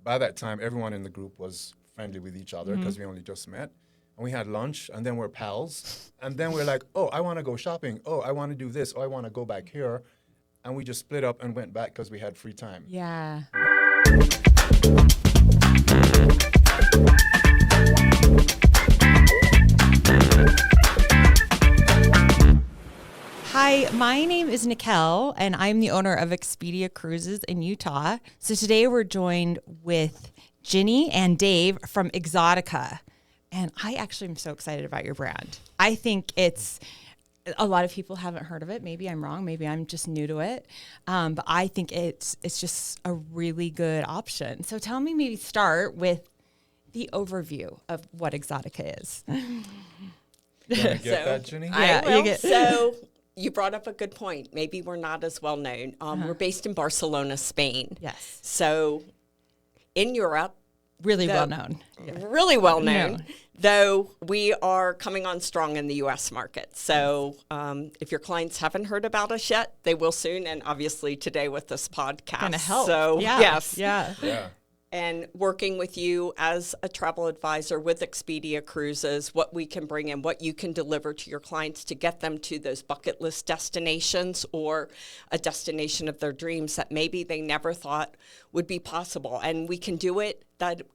by that time, everyone in the group was friendly with each other because we only just met. And we had lunch, and then we're pals. And then we're like, oh, I want to go shopping. Oh, I want to do this. Oh, I want to go back here. And we just split up and went back because we had free time. Yeah. Hi, my name is Nikel, and I'm the owner of Exoticca Cruises in Utah. So today we're joined with Ginny and Dave from Exoticca. And I actually am so excited about your brand. I think it's, a lot of people haven't heard of it. Maybe I'm wrong. Maybe I'm just new to it. But I think it's just a really good option. So tell me, maybe start with the overview of what Exoticca is. You want to get that, Ginny? Yeah, I will. you So you brought up a good point. Maybe we're not as well known. We're based in Barcelona, Spain. Yes. So in Europe, Really well known. really well known, No. though we are coming on strong in the U.S. market. So if your clients haven't heard about us yet, they will soon. And obviously today with this podcast. Gonna help. So Yeah. yes. Yeah. Yeah. And working with you as a travel advisor with Exoticca Cruises, what we can bring in, what you can deliver to your clients to get them to those bucket list destinations or a destination of their dreams that maybe they never thought would be possible. And we can do it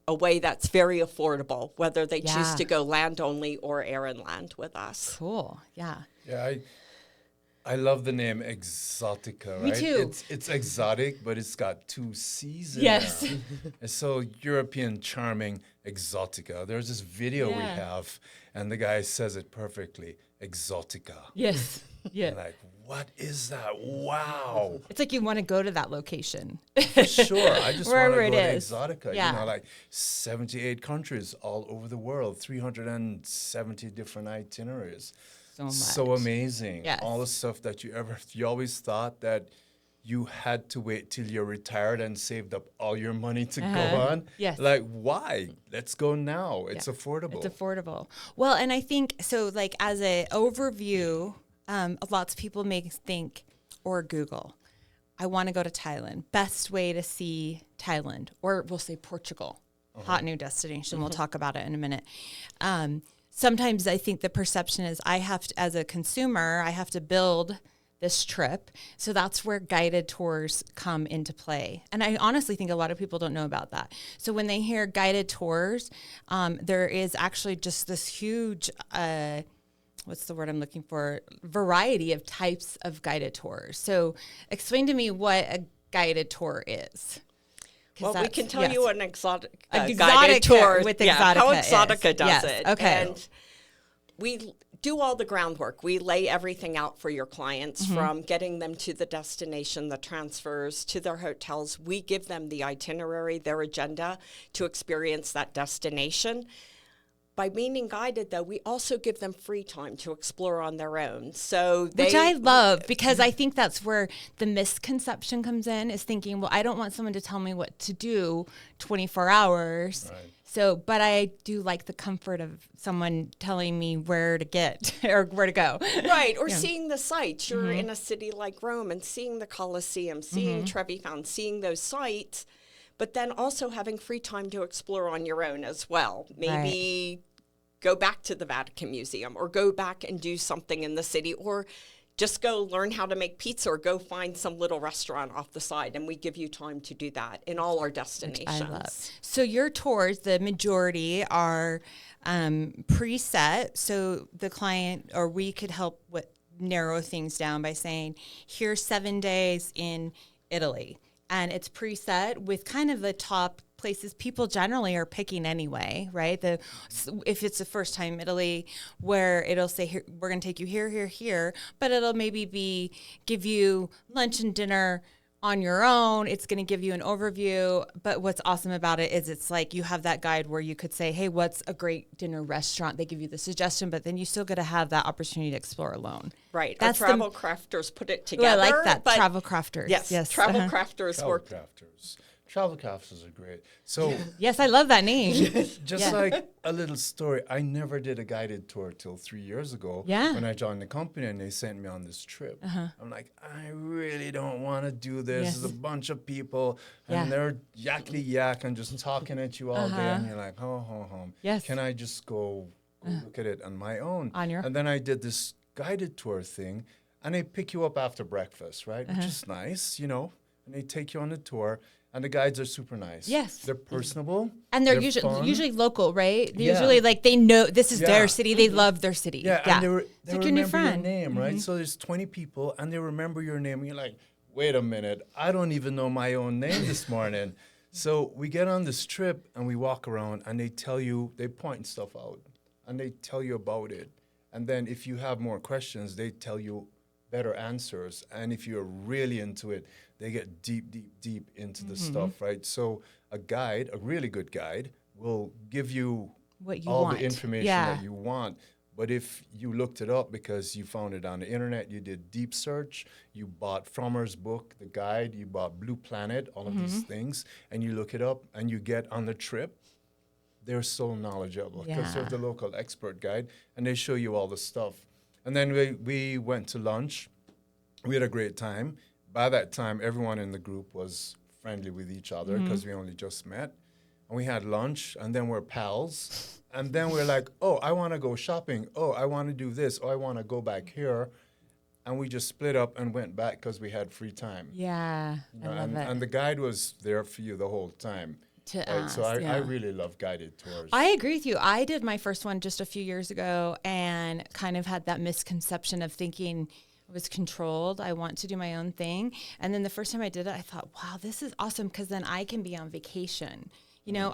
a way that's very affordable, whether they choose Yeah. to go land only or air and land with us. Cool. Yeah. Yeah, I love the name Exoticca, right? Me too. It's exotic, but it's got two C's in Yes. there. It's so European charming, Exoticca. There's this video we Yeah. have, and the guy says it perfectly, Exotica. Yes. Yeah. And like, what is that? Wow. It's like you want to go to that location. For sure. I just want Wherever to it go to is. Exotica. Yeah. You know, like 78 countries all over the world, 370 different itineraries. So much. So amazing. Yes. All the stuff that you always thought that you had to wait till you're retired and saved up all your money to go on. Yes. Like, why? Let's go now. It's Yeah. affordable. It's affordable. Well, and I think, so like as an overview, lots of people may think or Google, I want to go to Thailand. Best way to see Thailand, or we'll say Portugal, hot new destination. We'll talk about it in a minute. Sometimes I think the perception is I have to, as a consumer, I have to build this trip. So that's where guided tours come into play. And I honestly think a lot of people don't know about that. So when they hear guided tours, there is actually just this huge, what's the word I'm looking for? Variety of types of guided tours. So explain to me what a guided tour is. Well, we can tell you an Exoticca Exoticca guided tour with how Exoticca is. Exoticca does Yes, it. okay. And we do all the groundwork. We lay everything out for your clients from getting them to the destination, the transfers, to their hotels. We give them the itinerary, their agenda to experience that destination. By meaning guided, though, we also give them free time to explore on their own. So Which I love, because I think that's where the misconception comes in, is thinking, well, I don't want someone to tell me what to do 24 hours. Right. So, but I do like the comfort of someone telling me where to get or where to go. Right, or seeing the sites. You're in a city like Rome and seeing the Colosseum, seeing Trevi Fountain, seeing those sites, but then also having free time to explore on your own as well. Maybe go back to the Vatican Museum or go back and do something in the city, or just go learn how to make pizza or go find some little restaurant off the side. And we give you time to do that in all our destinations. I love. So your tours, the majority are preset. So the client, or we could help with narrow things down by saying, here's 7 days in Italy. And it's preset with kind of the top places people generally are picking anyway, right? If it's the first time Italy, where it'll say, here, we're going to take you here, here, here, but it'll maybe give you lunch and dinner on your own. It's going to give you an overview. But what's awesome about it is it's like you have that guide where you could say, hey, what's a great dinner restaurant? They give you the suggestion, but then you still got to have that opportunity to explore alone. Right. That's Our travel crafters put it together. I like that. but Travel crafters. Yes. Travel crafters Travel work. crafters. Travel capsules are great. So Yes, I love that name. just Yeah. like a little story, I never did a guided tour till 3 years ago Yeah. when I joined the company and they sent me on this trip. I'm like, I really don't want to do this. Yes. There's a bunch of people and Yeah. they're yakety yak and just talking at you all day. And you're like, ho. Yes. Can I just go look at it on my own? On your- And then I did this guided tour thing and they pick you up after breakfast, right? Which is nice, and they take you on the tour. And the guides are super nice. Yes. They're personable. And they're fun. usually local, right? Yeah. Usually like they know this is Yeah. their city. They love their city. Yeah, and they It's like remember your new your friend. name, right? So there's 20 people, and they remember your name. And you're like, wait a minute, I don't even know my own name this morning. So we get on this trip, and we walk around, and they point stuff out, and they tell you about it. And then if you have more questions, they tell you better answers. And if you're really into it, they get deep into the stuff, right? So a really good guide, will give you What you all want. the information Yeah. that you want. But if you looked it up because you found it on the internet, you did deep search, you bought Frommer's book, the guide, you bought Blue Planet, all of these things, and you look it up and you get on the trip, they're so knowledgeable because they're Yeah. the local expert guide and they show you all the stuff. And then we went to lunch. We had a great time. By that time, everyone in the group was friendly with each other because we only just met. And we had lunch, and then we're pals. And then we're like, oh, I want to go shopping. Oh, I want to do this. Oh, I want to go back here. And we just split up and went back because we had free time. Yeah. You know, I love it. and the guide was there for you the whole time. To So us, I really love guided tours. I agree with you. I did my first one just a few years ago and kind of had that misconception of thinking I was controlled. I want to do my own thing. And then the first time I did it, I thought, wow, this is awesome because then I can be on vacation.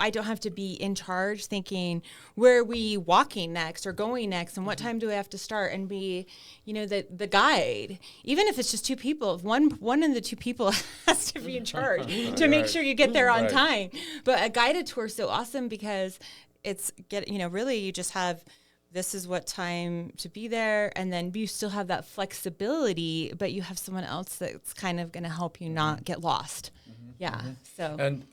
I don't have to be in charge thinking, where are we walking next or going next and what time do I have to start and be, the guide. Even if it's just two people, one of the two people has to be in charge to make sure you get there on Right. time. But a guided tour is so awesome because it's really you just have this is what time to be there, and then you still have that flexibility, but you have someone else that's kind of going to help you not get lost. Yeah. So And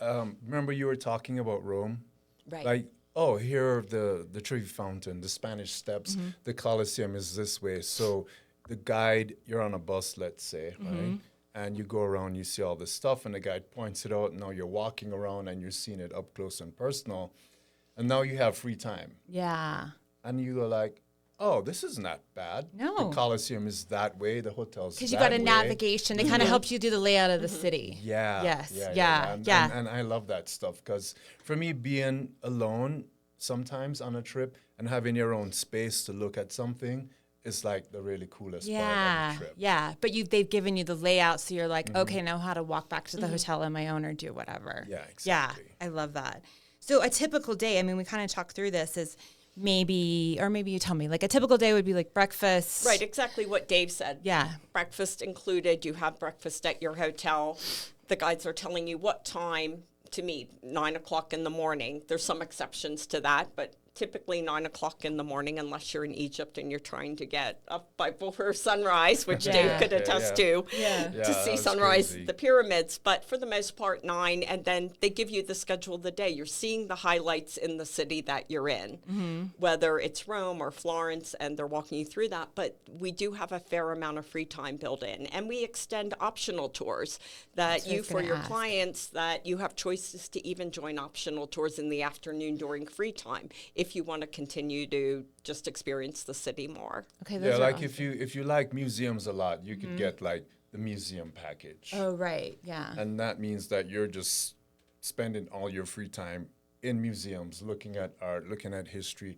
remember you were talking about Rome? right. Like, oh, here are the Trevi Fountain, the Spanish Steps, the Colosseum is this way. So the guide, you're on a bus, let's say, right? And you go around, you see all this stuff, and the guide points it out. Now you're walking around and you're seeing it up close and personal. And now you have free time. Yeah. And you go like, oh, this is not bad. No. The Colosseum is that way, the hotel's Because you got a that way. navigation. They kind of helps you do the layout of the city. Yeah. Yes. Yeah. Yeah. And I love that stuff because for me, being alone sometimes on a trip and having your own space to look at something is like the really coolest part of the trip. Yeah. But they've given you the layout, so you're like, okay, now how to walk back to the hotel on my own or do whatever. Yeah, exactly. Yeah, I love that. So a typical day, I mean, we kind of talked through this, is maybe you tell me, like a typical day would be like breakfast. Right, exactly what Dave said. Yeah. Breakfast included. You have breakfast at your hotel. The guides are telling you what time to meet, 9 o'clock in the morning. There's some exceptions to that, but typically 9 o'clock in the morning, unless you're in Egypt and you're trying to get up by before sunrise, which Dave could attest to see that's sunrise, crazy. the pyramids. But for the most part, 9, and then they give you the schedule of the day. You're seeing the highlights in the city that you're in, whether it's Rome or Florence, and they're walking you through that. But we do have a fair amount of free time built in, and we extend optional tours that what I you, was for gonna your ask. clients, that you have choices to even join optional tours in the afternoon during free time if you want to continue to just experience the city more. Okay. Yeah, Those are like awesome. if you like museums a lot, you could get like the museum package. Oh, right. Yeah. And that means that you're just spending all your free time in museums, looking at art, looking at history,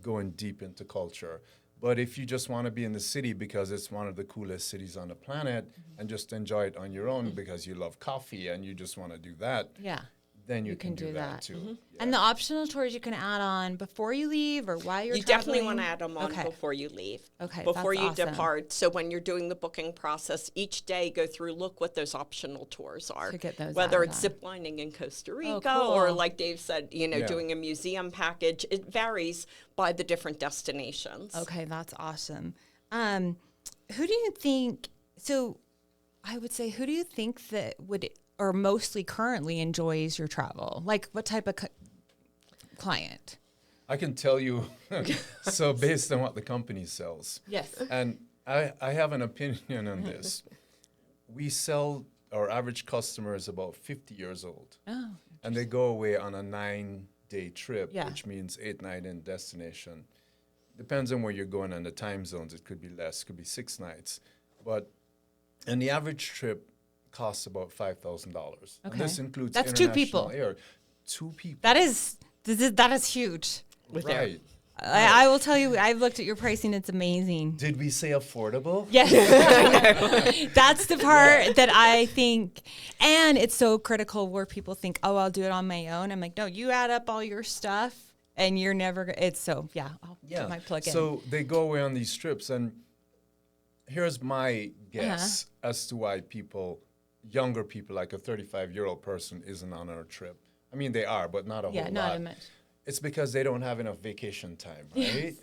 going deep into culture. But if you just want to be in the city because it's one of the coolest cities on the planet and just enjoy it on your own because you love coffee and you just want to do that, Yeah. then you can do that that. too. Yeah. And the optional tours you can add on before you leave or while you're You definitely traveling? want to add them on Okay. before you leave. Okay, Before that's you awesome. depart. So when you're doing the booking process, each day go through, look what those optional tours are. To get those Whether added it's on. zip lining in Costa Rica cool. or, like Dave said, Yeah. doing a museum package. It varies by the different destinations. Okay, that's awesome. Who do you think? So, I would say, who do you think that would or mostly currently enjoys your travel? Like what type of client? I can tell you, so based on what the company sells. Yes. And I have an opinion on this. We sell, our average customer is about 50 years old. Oh. And they go away on a 9-day trip, Yeah. which means 8 nights in destination. Depends on where you're going and the time zones. It could be less, could be 6 nights. And the average trip costs about $5,000. Okay. And this includes That's 2 people. international air. 2 people. That is huge. Right. I will tell you, I've looked at your pricing. It's amazing. Did we say affordable? Yes. That's the part that I think, and it's so critical where people think, oh, I'll do it on my own. I'm like, no, you add up all your stuff and you're never, it's so, I'll put my plug in. So they go away on these trips, and here's my guess as to why younger people, like a 35-year-old person, isn't on our trip. I mean, they are, but not a whole lot. not as much. It's because they don't have enough vacation time, right?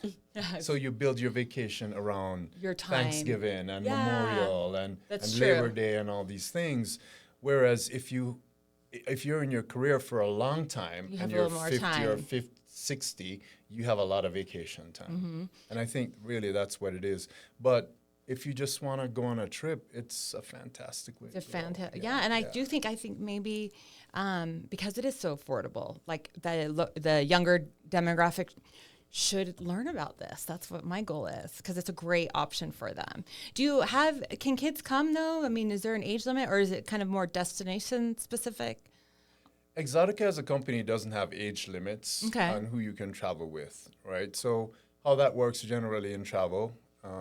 So you build your vacation around Your time. Thanksgiving and Yeah, Memorial and that's Labor true. Day and all these things. Whereas if you're in your career for a long time You have and a you're little more 50 or time. 60, you have a lot of vacation time. Mm-hmm. And I think really that's what it is. But if you just want to go on a trip, it's a fantastic way. It's a to go. fantastic, and I think maybe because it is so affordable, like the younger demographic should learn about this. That's what my goal is, because it's a great option for them. Can kids come though? I mean, is there an age limit, or is it kind of more destination specific? Exoticca as a company doesn't have age limits on who you can travel with, right? So how that works generally in travel,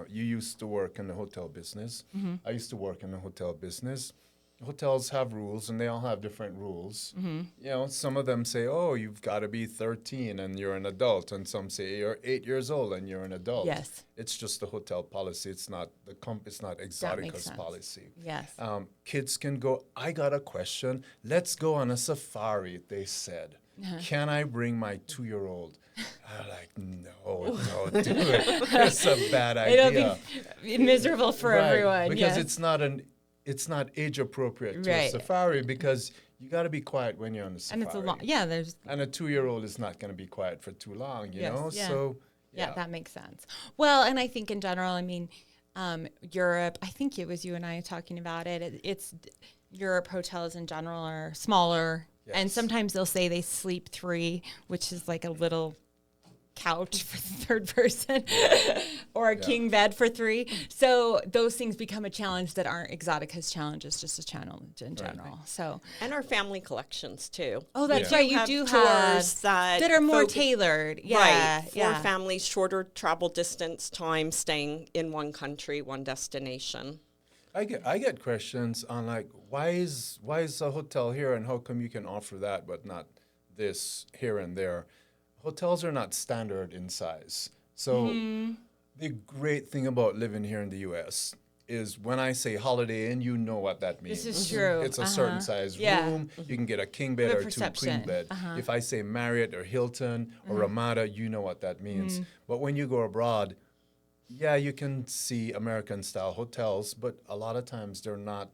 you used to work in the hotel business. I used to work in the hotel business. Hotels have rules, and they all have different rules. You know, some of them say, oh, you've got to be 13 and you're an adult, and some say you're 8 years old and you're an adult. Yes. It's just the hotel policy. It's not it's not Exoticca's sense. policy. Yes. Kids can go, I got a question. Let's go on a safari, they said. Can I bring my 2-year-old? I'm like, no, don't do it. That's a bad idea. It'll be miserable for Right, everyone. because yes. it's not age appropriate to a Right. safari, because you got to be quiet when you're on the safari. And it's a long, there's And a 2-year-old is not going to be quiet for too long, you Yes, know? yeah. So, Yeah, that makes sense. Well, and I think in general, I mean, Europe, I think it was you and I talking about it. It's Europe hotels in general are smaller. And Yes. sometimes they'll say they sleep 3, which is like a little couch for the third person or a king bed for 3. So those things become a challenge that aren't Exoticca's challenge. It's just a challenge in general. So, And our family collections too. oh, that's Yeah. right. You have do tours have that are more folk- tailored. Yeah. Right, for yeah. families, shorter travel distance time, staying in one country, one destination. I get questions on like, why is a hotel here and how come you can offer that but not this here and there? Hotels are not standard in size. So the great thing about living here in the U.S. is when I say Holiday Inn, you know what that means. This is true. It's a certain size Yeah. room. You can get a king bed The or 2 perception. queen bed. If I say Marriott or Hilton or Ramada, you know what that means. But when you go abroad, yeah, you can see American-style hotels, but a lot of times they're not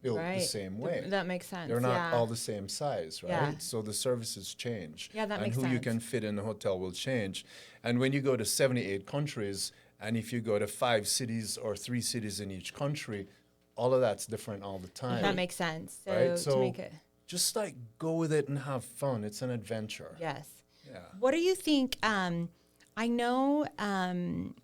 built the same way. That makes sense. They're not yeah. all the same size, right? Yeah. So the services change. Yeah, that and makes who you sense. can fit in the hotel will change. And when you go to 78 countries, and if you go to 5 cities or 3 cities in each country, all of that's different all the time. That makes sense. So right? to So make it, just like go with it and have fun. It's an adventure. yes. Yeah. What do you think? I know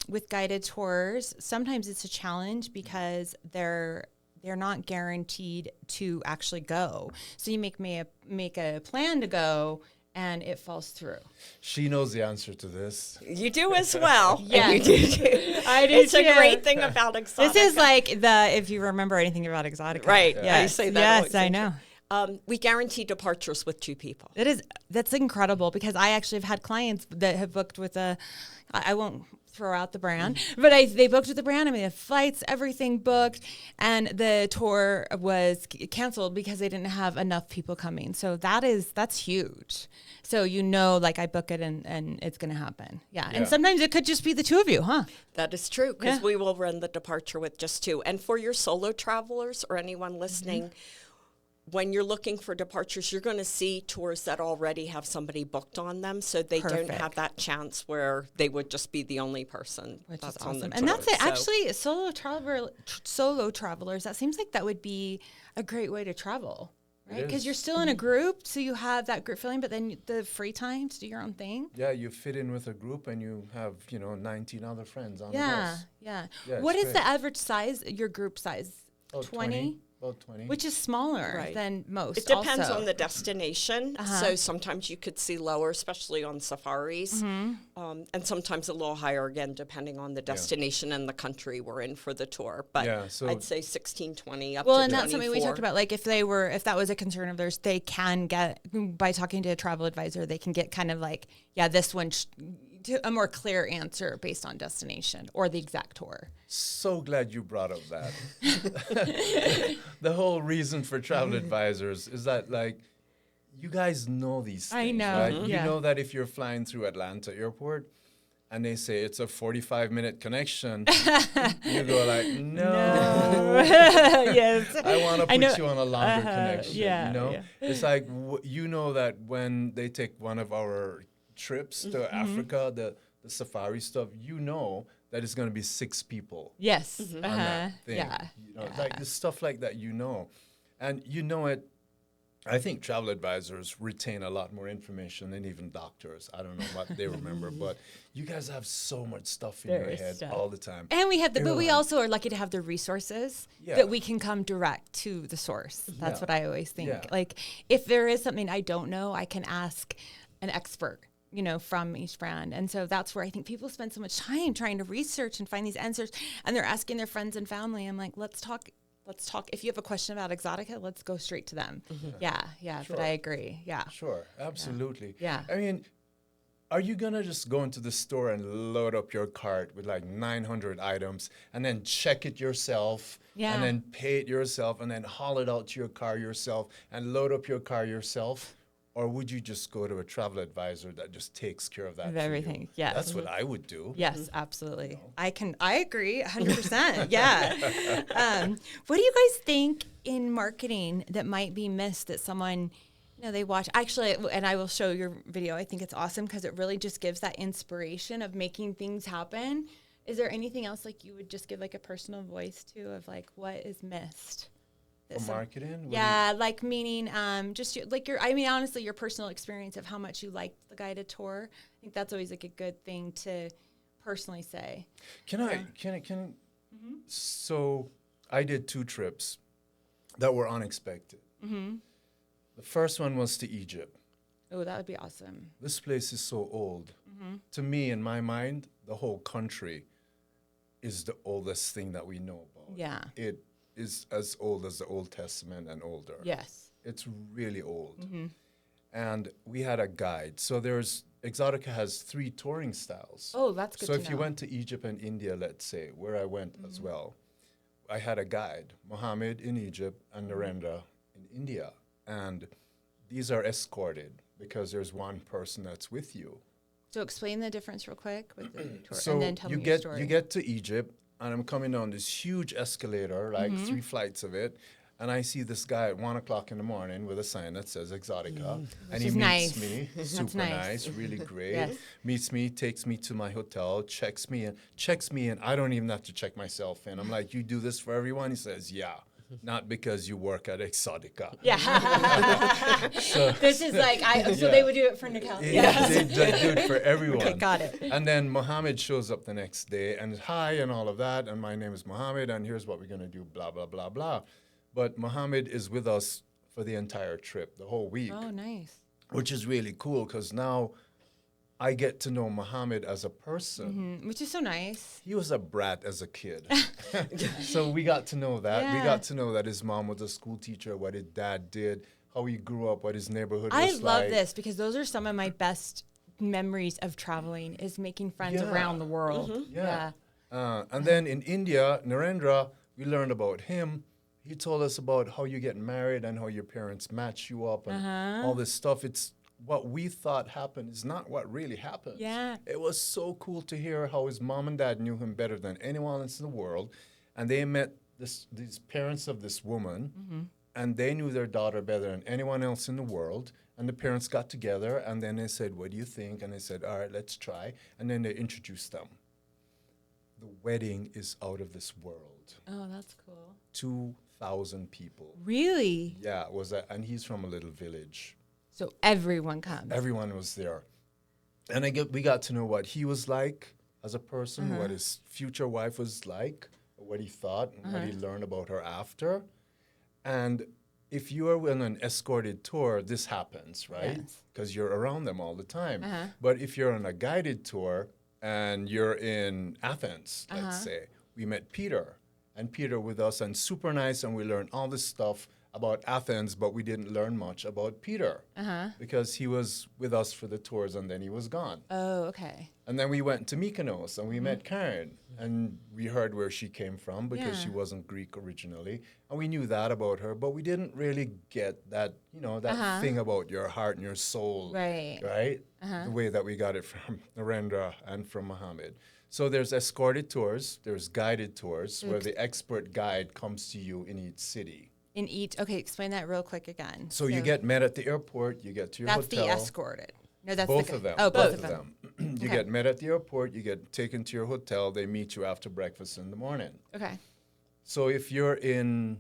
with guided tours, sometimes it's a challenge because they're not guaranteed to actually go. So you make a plan to go, and it falls through. She knows the answer to this. You do as well. Yeah. You do too. I do It's a too. great thing about Exoticca. This is like if you remember anything about Exotica. Right. Yes. I say that always, Yes, I don't know. we guarantee departures with 2 people. That's incredible, because I actually have had clients that have booked with I won't throw out the brand, but they booked with the brand. I mean, the flights, everything booked, and the tour was canceled because they didn't have enough people coming. So that's huge. So like I book it and it's going to happen. Yeah. And sometimes it could just be the 2 of you, huh? That is true, because Yeah. we will run the departure with just 2. And for your solo travelers or anyone listening, when you're looking for departures, you're going to see tours that already have somebody booked on them, so they don't have Perfect. that chance where they would just be the only person Which that's is on the awesome. tour. And that's it. So- Actually, solo travelers, that seems like that would be a great way to travel, right? Because is. you're still in a group, so you have that group feeling, but then the free time to do your own thing. Yeah, you fit in with a group and you have, 19 other friends on the Yeah, bus. yeah. Yeah, What it's is great. the average size, your group size? About 20? About 20. Which is smaller Right. than most. It depends also. on the destination. So sometimes you could see lower, especially on safaris, and sometimes a little higher again, depending on the destination and the country we're in for the tour. But Yeah, so- I'd say 16, 20 up Well, to and 24. that's something we talked about. Like if that was a concern of theirs, they can get, by talking to a travel advisor, they can get kind of like, yeah, this one, a more clear answer based on destination or the exact tour. So glad you brought up that. The whole reason for travel advisors is that, like, you guys know these things. I know, Right? yeah. You know that if you're flying through Atlanta airport and they say it's a 45-minute connection, you go like, no. Yes. I want to I know. put you on a longer connection. yeah, you know, yeah. it's like you know that when they take one of our trips to Africa, the safari stuff, you know that it's going to be 6 people Yes. on that thing. Yeah. You know, like the stuff like that, and you know it. I think travel advisors retain a lot more information than even doctors. I don't know what they remember, but you guys have so much stuff in There your is head stuff. all the time. And we have but we Airline. also are lucky to have the resources Yeah. that we can come direct to the source. That's Yeah. what I always think. Yeah. Like if there is something I don't know, I can ask an expert, from each brand. And so that's where I think people spend so much time trying to research and find these answers. And they're asking their friends and family. I'm like, let's talk. If you have a question about Exoticca, let's go straight to them. Yeah. Sure. But I agree. Yeah. Sure, absolutely. Yeah. I mean, are you gonna just go into the store and load up your cart with like 900 items and then check it yourself Yeah. and then pay it yourself and then haul it out to your car yourself and load up your car yourself? Or would you just go to a travel advisor that just takes care of that Of for you? everything, yes. That's what I would do. Yes, absolutely. I agree 100%. Yeah. What do you guys think in marketing that might be missed that someone, they watch? Actually, and I will show your video. I think it's awesome because it really just gives that inspiration of making things happen. Is there anything else like you would just give like a personal voice to of like what is missed? For marketing? What do you- Yeah, like meaning just honestly, your personal experience of how much you liked the guided tour. I think that's always like a good thing to personally say. So I did 2 trips that were unexpected. The first one was to Egypt. Oh, that would be awesome. This place is so old. To me, in my mind, the whole country is the oldest thing that we know about. Yeah. It is as old as the Old Testament and older. Yes. It's really old. And we had a guide. So Exoticca has 3 touring styles. Oh, that's good So to if know. you went to Egypt and India, let's say, where I went as well, I had a guide, Mohammed in Egypt and Narendra in India. And these are escorted because there's one person that's with you. So explain the difference real quick with the tour, So and then tell you me your get story. you get to Egypt, and I'm coming down this huge escalator, like 3 flights of it, and I see this guy at 1:00 in the morning with a sign that says Exoticca, and he is meets nice. me, That's super nice. nice, really great. Yes. Meets me, takes me to my hotel, checks me in. I don't even have to check myself in. I'm like, you do this for everyone? He says, yeah. Not because you work at Exoticca. Yeah. This is like so Yeah. they would do it for Nicole. They Yeah. do it for everyone. Okay, got it. And then Mohammed shows up the next day and hi and all of that. And my name is Mohammed and here's what we're going to do, blah, blah, blah, blah. But Mohammed is with us for the entire trip, the whole week, Oh, nice. which is really cool because now I get to know Mohammed as a person. Which is so nice. He was a brat as a kid. So we got to know that. We Yeah. got to know that his mom was a school teacher, what his dad did, how he grew up, what his neighborhood I was love like. this because those are some of my best memories of traveling is making friends Yeah. around the world. Yeah. And then in India, Narendra, we learned about him. He told us about how you get married and how your parents match you up and all this stuff. It's what we thought happened is not what really happened. Yeah. It was so cool to hear how his mom and dad knew him better than anyone else in the world. And they met these parents of this woman and they knew their daughter better than anyone else in the world. And the parents got together, and then they said, what do you think? And they said, all right, let's try. And then they introduced them. The wedding is out of this world. Oh, that's cool. 2,000 people. Really? Yeah, it was that, and he's from a little village. So everyone comes. Everyone was there. And we got to know what he was like as a person, what his future wife was like, what he thought, and what he learned about her after. And if you are on an escorted tour, this happens, right? Because you're around them all the time. But if you're on a guided tour and you're in Athens, let's say, we met Peter, and Peter with us, and super nice, and we learned all this stuff about Athens, but we didn't learn much about Peter because he was with us for the tours and then he was gone. Oh, okay. And then we went to Mykonos and we met Karen, and we heard where she came from because she wasn't Greek originally, and we knew that about her, but we didn't really get that, that thing about your heart and your soul, Right. The way that we got it from Narendra and from Muhammad. So there's escorted tours, there's guided tours where the expert guide comes to you in each city. In each, okay, explain that real quick again. So you get met at the airport, you get to your that's hotel. That's the escorted. No, that's both the of them. Oh, both of them. You get met at the airport, you get taken to your hotel, they meet you after breakfast in the morning. Okay. So if you're in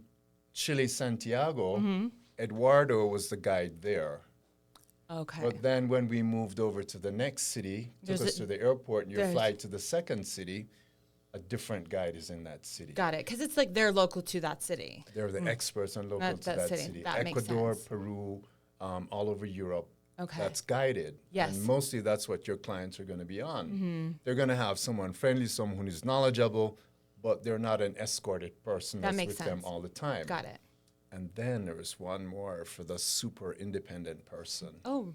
Chile, Santiago, Eduardo was the guide there. Okay. But then when we moved over to the next city, took us to the airport, and you fly to the second city, a different guide is in that city. Got it. Because it's like they're local to that city. They're the experts and local to that city. That Ecuador, makes sense. Peru, all over Europe. Okay. That's guided. Yes. And mostly that's what your clients are going to be on. They're going to have someone friendly, someone who is knowledgeable, but they're not an escorted person that's with them all the time. Got it. And then there is one more for the super independent person. Oh.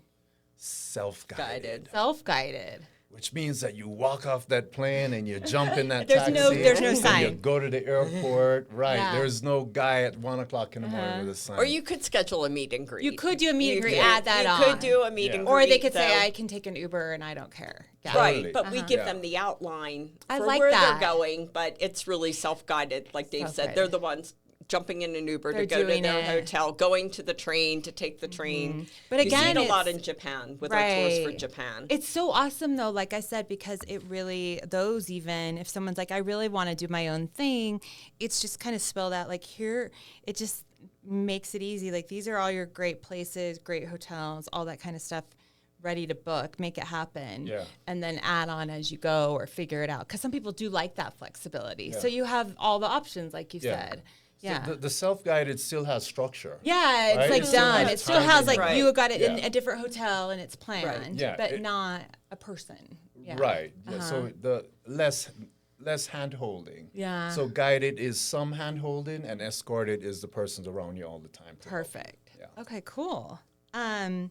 Self-guided. Self-guided. Which means that you walk off that plane and you jump in that There's taxi. there's no and sign. you go to the airport. Right. Yeah. There's no guy at 1 o'clock in the morning with a sign. Or you could schedule a meet and greet. You could do a meet and greet, could- add that on. You could do a meet and greet. Or they could say, though. I can take an Uber and I don't care. Yeah. Right, Totally. but we give them the outline I for like where that. they're going, but it's really self-guided. Like Dave said, they're the ones jumping in an Uber They're to go to doing their it. hotel, going to the train to take the train. But you see again, it a lot it's- in Japan with our tours for Japan. It's so awesome though, like I said, because it really, those even, if someone's like, I really want to do my own thing, it's just kind of spelled out like here, it just makes it easy. Like these are all your great places, great hotels, all that kind of stuff ready to book, make it happen. Yeah. And then add on as you go or figure it out. Because some people do like that flexibility. So you have all the options, like you said. Yeah. So the self-guided still has structure. Yeah, it's right? like It still done. has It still timing. has like Right. you got it in Yeah. a different hotel and it's planned, Yeah, but it- not a person. Yeah. Right. Yeah. So the less hand holding. Yeah. So guided is some hand holding, and escorted is the person's around you all the time. to help. Perfect. Yeah. Okay, cool. And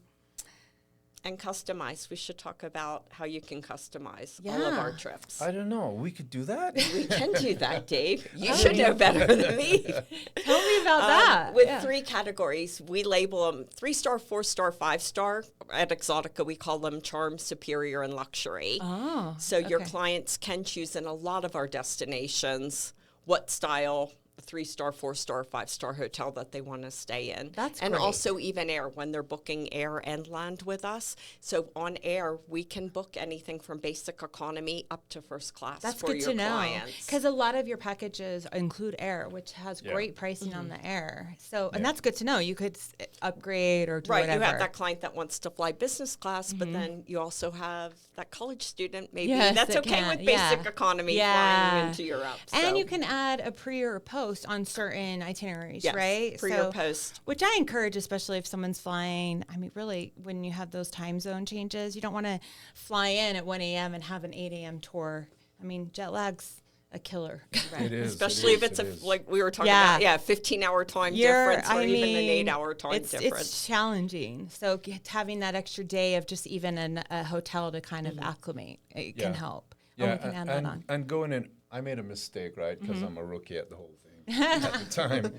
customize. We should talk about how you can customize all of our Yeah. trips. I don't know. We could do that. We can do that, Dave. You should know better than me. Tell me about that. With 3 categories, we label them 3-star, 4-star, 5-star. At Exoticca, we call them charm, superior, and luxury. Oh, So your okay. clients can choose in a lot of our destinations what style, 3-star, 4-star, 5-star hotel that they want to stay in. That's and great. also even air when they're booking air and land with us. So on air, we can book anything from basic economy up to first class That's for good your to know. clients. Because a lot of your packages include air, which has great pricing on the air. So, and that's good to know. You could upgrade or do Right, whatever. you have that client that wants to fly business class, but then you also have that college student maybe Yes, that's that okay can, with basic yeah. economy Yeah. flying into Europe. And so. you can add a pre or a post on certain itineraries, Yes, right? pre or post. Which I encourage, especially if someone's flying. I mean, really, when you have those time zone changes, you don't want to fly in at 1 a.m. and have an 8 a.m. tour. I mean, jet lag's a killer. It is. Especially if it's like we were talking about, 15-hour time difference or even an 8-hour time difference. It's challenging. So having that extra day of just even a hotel to kind of acclimate, it can help. Yeah, we can add that on. and going in, I made a mistake, right? Because I'm a rookie at the whole thing at the time,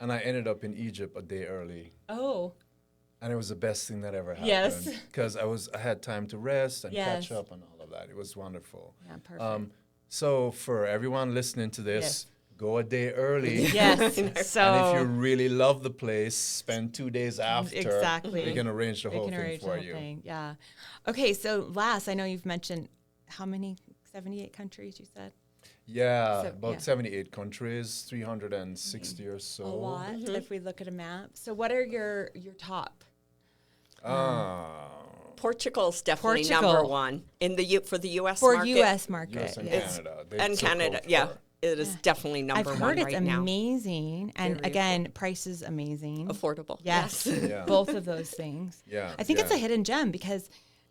and I ended up in Egypt a day early, Oh, and it was the best thing that ever happened. Yes. Because I had time to rest and Yes. catch up and all of that. It was wonderful. yeah, perfect. So for everyone listening to this, go a day early. Yes. And if So you really love the place, spend 2 days after. exactly. We can arrange the we whole can thing arrange the for whole you. thing. Yeah. Okay. So last, I know you've mentioned how many? 78 countries, you said? Yeah, So, about yeah. 78 countries, 360 or so. A lot if we look at a map. So what are your top? Portugal's definitely Portugal. number one in the for the U.S. For market. U.S. market. U.S. and yes. Canada. They And took Canada, over. yeah. It is definitely number I've one heard it's right now. amazing. And Very again, price is amazing. Affordable. Yes. Yeah. Both of those things. Yeah, I think it's a yeah. hidden gem because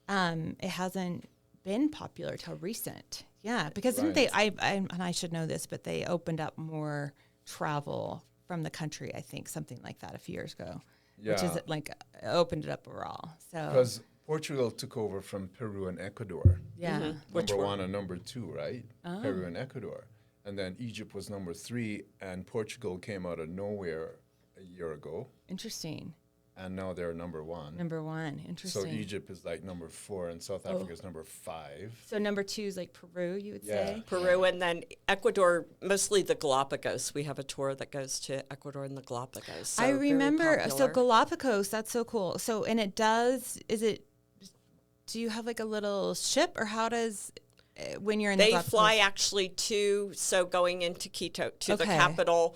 it hasn't been popular till recent. Yeah, because didn't they? And I should know this, but they opened up more travel from the country. I think something like that a few years ago, which is Yeah. like opened it up overall. So Because Portugal took over from Peru and Ecuador. yeah, Number one and number two, right? Peru and Ecuador. And then Egypt was number 3, and Portugal came out of nowhere a year ago, interesting. and now they're number 1. Number one, So interesting. Egypt is like number 4, and South Africa is number 5. So number 2 is like Peru, you would Yeah. say. Peru and then Ecuador, mostly the Galapagos. We have a tour that goes to Ecuador and the Galapagos. So I very remember. So popular. Galapagos, that's so cool. So and it does. Is it? Do you have like a little ship, or how does when you're in the They Galapagos? fly actually to, so going into Quito, to the Okay. capital.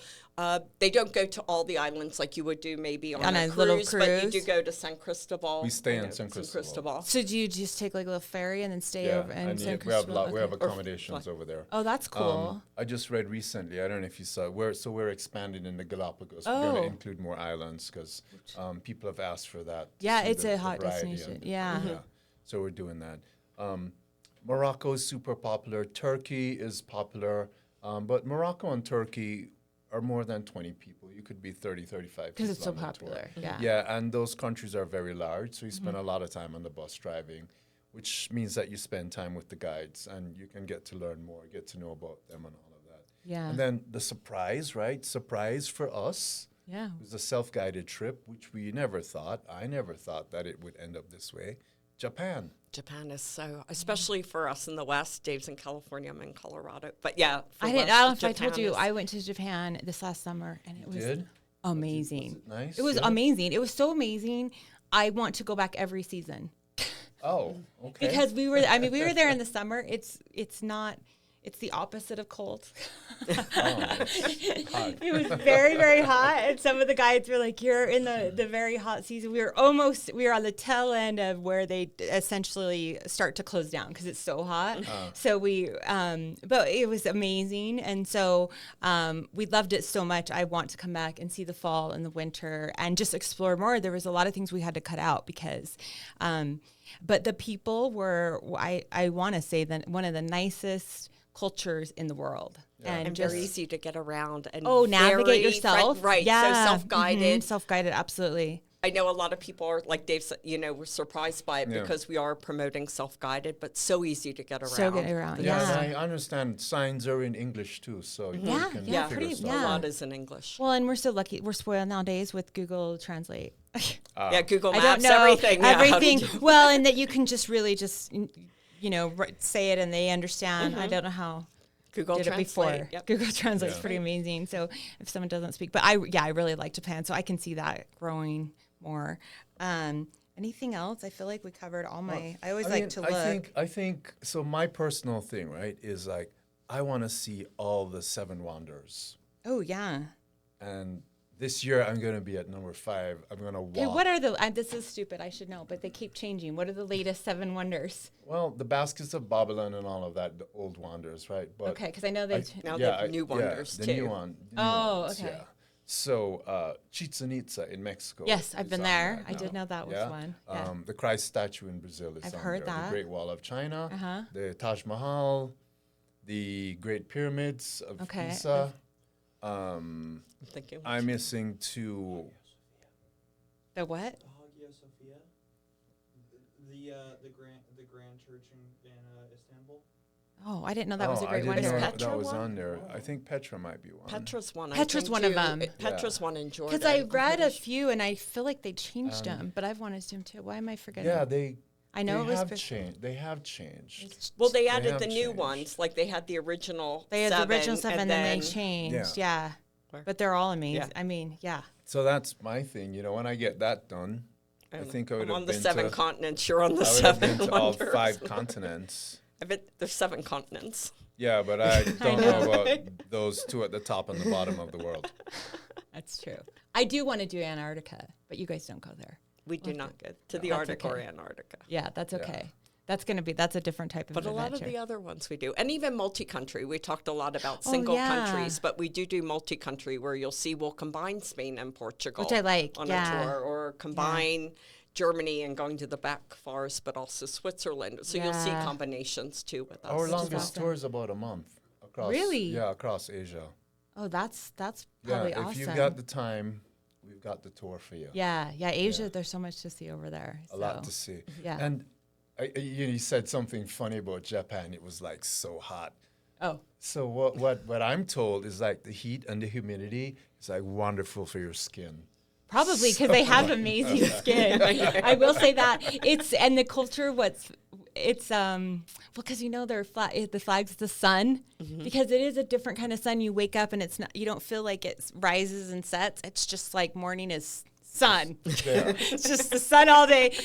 They don't go to all the islands like you would do maybe on a a little cruise, but you do cruise? go to San Cristobal. We stay in know, San Cristobal. So do you just take like a little ferry and then stay Yeah, over and and San we have Cristobal? we have Okay. accommodations over there. Oh, that's cool. I just read recently. I don't know if you saw. We're expanding in the Galapagos. We're Oh. going to include more islands because people have asked for that. to Yeah, see it's a hot variety destination. and- Yeah. So we're doing that. Morocco is super popular. Turkey is popular, but Morocco and Turkey are more than 20 people. You could be 30, 35 Because people it's so on the tour. popular. Yeah. Yeah, and those countries are very large, so you spend a lot of time on the bus driving, which means that you spend time with the guides and you can get to learn more, get to know about them and all of that. Yeah. And then the surprise, right? Surprise for us Yeah. was a self-guided trip, which I never thought that it would end up this way. Japan. Japan is so, especially for us in the West. Dave's in California, I'm in Colorado. But yeah, for I didn't. West, I don't know if I Japan told you. is- I went to Japan this last summer, and it was did? amazing. Was it nice? It was Yeah. amazing. It was so amazing. I want to go back every season Oh, okay. because we were. I mean, we were there in the summer. It's not. It's the opposite of cold. it's hot. It was very, very hot. And some of the guides were like, you're in the very hot season. We were on the tail end of where they essentially start to close down because it's so hot. So but it was amazing. And so we loved it so much. I want to come back and see the fall and the winter and just explore more. There was a lot of things we had to cut out because, but the people were, I want to say that one of the nicest cultures in the world. and just very easy to get around. And navigate very yourself. right. Yeah. So self-guided. Self-guided, absolutely. I know a lot of people are, like Dave said, we're surprised by it Yeah. because we are promoting self-guided, but so easy to get around. So get around. Yeah, Yeah. and I understand signs are in English too, so you Yeah, can yeah, figure pretty- stuff A yeah. lot is in English. Well, and we're so lucky. We're spoiled nowadays with Google Translate. Yeah, Google I Maps, don't know everything. Yeah, how to everything. do- Well, and that you can just really just say it and they understand. I don't know how. Google Did it Translate. before. Yep. Google Translate's Yeah. pretty amazing. So if someone doesn't speak, but I really like Japan, so I can see that growing more. Anything else? I feel like we covered all my. I always like to look. I think so. My personal thing, right, is like I want to see all the 7 wonders, Oh yeah. and this year I'm going to be at number 5. I'm going to walk. Okay, what are the? This is stupid. I should know, but they keep changing. What are the latest 7 wonders? Well, the baskets of Babylon and all of that, the old wonders, right? But Okay, because I know they. Now they have new wonders, the too. New one. the new Oh, ones, okay. Yeah. So Chichen Itza in Mexico. Yes, I've is been on there. that I did now. know that was Yeah? one. Yeah. The Christ statue in Brazil is I've on heard there. that. The Great Wall of China, Uh-huh. the Taj Mahal, the Great Pyramids of Okay. Giza. I'm thinking. I'm missing 2. The what? The Hagia Sophia, the Grand Church in Istanbul. Oh, I didn't know that was a I great didn't wonder. know Petra that was one? on there. I think Petra might be one. Petra's one. I Petra's think, one of too. them. Petra's one in Jordan. Because I read a few and I feel like they changed them, but I've wanted them too. Why am I forgetting? Yeah, they. I know it was. have changed. They have changed. Well, they have added the new changed. ones. Like they had the original They had seven, the original 7, and then they changed. Yeah. But they're all amazing. Yeah. I mean, yeah. So that's my thing. You know, when I get that done, I think I would I'm have on the been 7 to. continents. You're on the I would have 7 been to all wonders. 5 continents. I bet there's 7 continents. Yeah, but I don't know about those 2 at the top and the bottom of the world. That's true. I do want to do Antarctica, but you guys don't go there. We do not go to the That's Arctic or okay. Antarctica. Yeah, that's okay. That's a different type of But a adventure. lot of the other ones we do. And even multi-country. We talked a lot about Oh, single yeah. countries, but we do multi-country where you'll see we'll combine Spain and Portugal. Which I like, on yeah. a tour, or combine Germany and going to the back forest, but also Switzerland. So you'll see Yeah. combinations too with us. Our as longest awesome. tour is about a month. Across, Really? Yeah, across Asia. Oh, that's Yeah, probably if awesome. you've got the time, we've got the tour for you. yeah, Asia. Yeah. There's so much to see over there. A lot to see. Yeah. And you said something funny about Japan. It was like so hot. Oh, So what I'm told is like the heat and the humidity is like wonderful for your skin. probably because they have amazing skin. I will say that and the culture. Because their the flag's the sun, because it is a different kind of sun. You wake up and it's not. You don't feel like it rises and sets. It's just like morning is sun. Yeah. It's just the sun all day.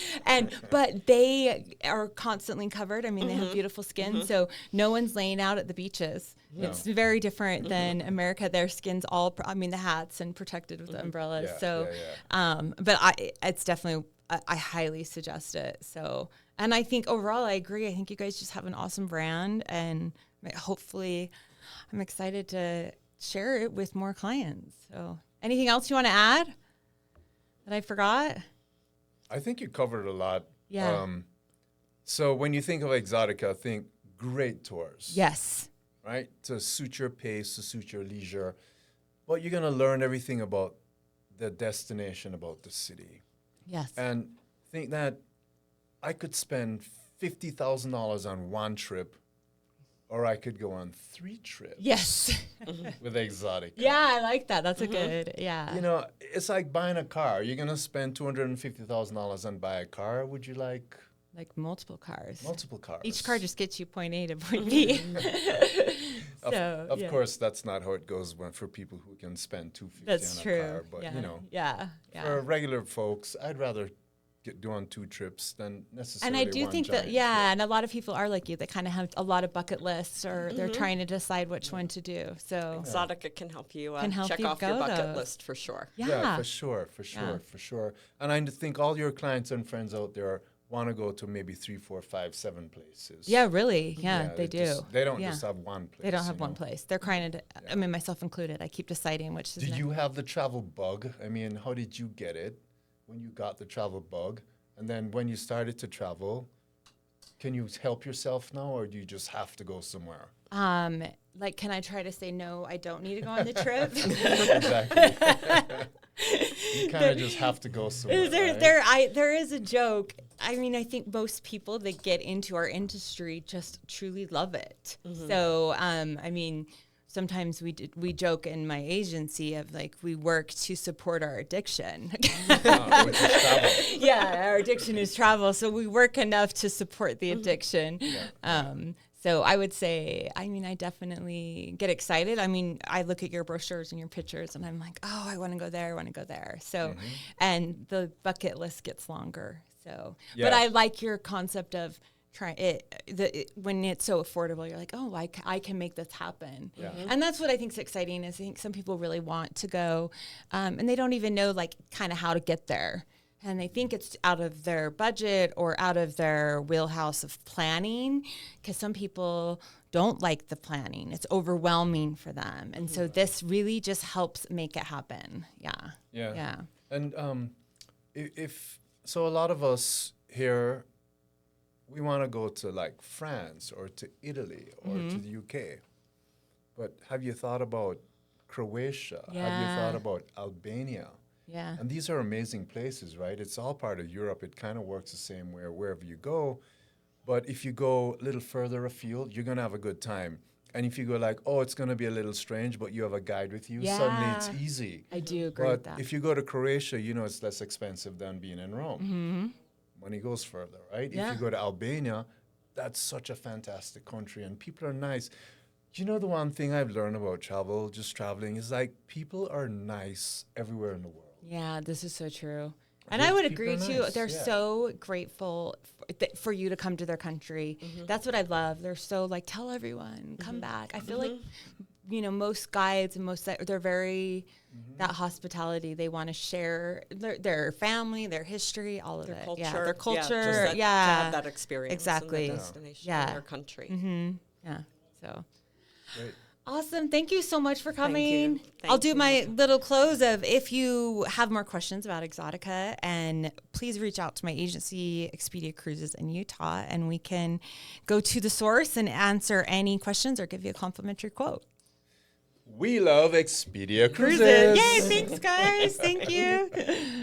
But they are constantly covered. I mean, they have beautiful skin, so no one's laying out at the beaches. No. It's very different than America. Their skin's all, the hats and protected with the umbrellas. Yeah, So, yeah, but it's definitely, I highly suggest it. So, and I think overall, I agree. I think you guys just have an awesome brand, and hopefully I'm excited to share it with more clients. So anything else you want to add that I forgot? I think you covered a lot. Yeah. So when you think of Exoticca, think great tours. Yes. Right? To suit your pace, to suit your leisure. But you're going to learn everything about the destination, about the city. Yes. And think that I could spend $50,000 on one trip, or I could go on 3 trips Yes. with Exoticca. Yeah, I like that. That's a good, yeah. You know, it's like buying a car. You're going to spend $250,000 on buy a car. Would you like Like multiple cars. multiple cars? Each car just gets you point A to point B. Of course, that's not how it goes for people who can spend $250 That's on true. a car. But, yeah. you know, Yeah. for regular folks, I'd rather do on 2 trips than necessarily And I do one think that, giant trip. and a lot of people are like you. They kind of have a lot of bucket lists, or they're trying to decide which one to do. So, Exoticca can help you Can help check you off your go bucket those. list for sure. yeah. For sure, Yeah. for sure. And I think all your clients and friends out there want to go to maybe 3, 4, 5, 7 places. Yeah, really. Yeah, they do. They don't Yeah. just have one place. They don't have you one know? place. They're trying to, I mean, myself included. I keep deciding which is Did next. you have the travel bug? I mean, how did you get it when you got the travel bug? And then when you started to travel, can you help yourself now, or do you just have to go somewhere? Like, can I try to say, no, I don't need to go on the trip? Exactly. You kind of just have to go somewhere. right? There is a joke. I mean, I think most people that get into our industry just truly love it. So, I mean, sometimes we joke in my agency of like, we work to support our addiction. Which is travel. Yeah, our addiction is travel. So we work enough to support the addiction. So I would say, I mean, I definitely get excited. I mean, I look at your brochures and your pictures and I'm like, oh, I want to go there. I want to go there. So, and the bucket list gets longer. So, but Yeah. I like your concept of try it, when it's so affordable, you're like, oh, I can make this happen. Yeah. And that's what I think is exciting is I think some people really want to go and they don't even know like kind of how to get there. And they think it's out of their budget or out of their wheelhouse of planning, because some people don't like the planning. It's overwhelming for them. And so this really just helps make it happen. Yeah. Yeah. Yeah. And if so, a lot of us here, we want to go to like France or to Italy or to the UK. But have you thought about Croatia? Have you Yeah. thought about Albania? Yeah. And these are amazing places, right? It's all part of Europe. It kind of works the same way wherever you go. But if you go a little further afield, you're going to have a good time. And if you go like, oh, it's going to be a little strange, but you have a guide with you, suddenly it's Yeah. easy. I do agree with But that. if you go to Croatia, you know it's less expensive than being in Rome. money goes further, right? Yeah. If you go to Albania, that's such a fantastic country and people are nice. You know, the one thing I've learned about travel, just traveling, is like people are nice everywhere in the world. Yeah, this is so true. And Those I would people agree are too. nice, They're yeah. so grateful for you to come to their country. That's what I love. They're so like, tell everyone, come back. I feel like, you know, most guides and they're very, that hospitality. They want to share their family, their history, all of Their it. culture. Yeah, their just culture. that, Yeah. to have that experience. Exactly. In the destination Yeah. in their country. Yeah. So. Great. Awesome. Thank you so much for coming. you. I'll Thank do you. my little close of if you have more questions about Exoticca, and please reach out to my agency, Expedia Cruises in Utah, and we can go to the source and answer any questions or give you a complimentary quote. We love Expedia Cruises. Yay. Thanks, guys. Thank you.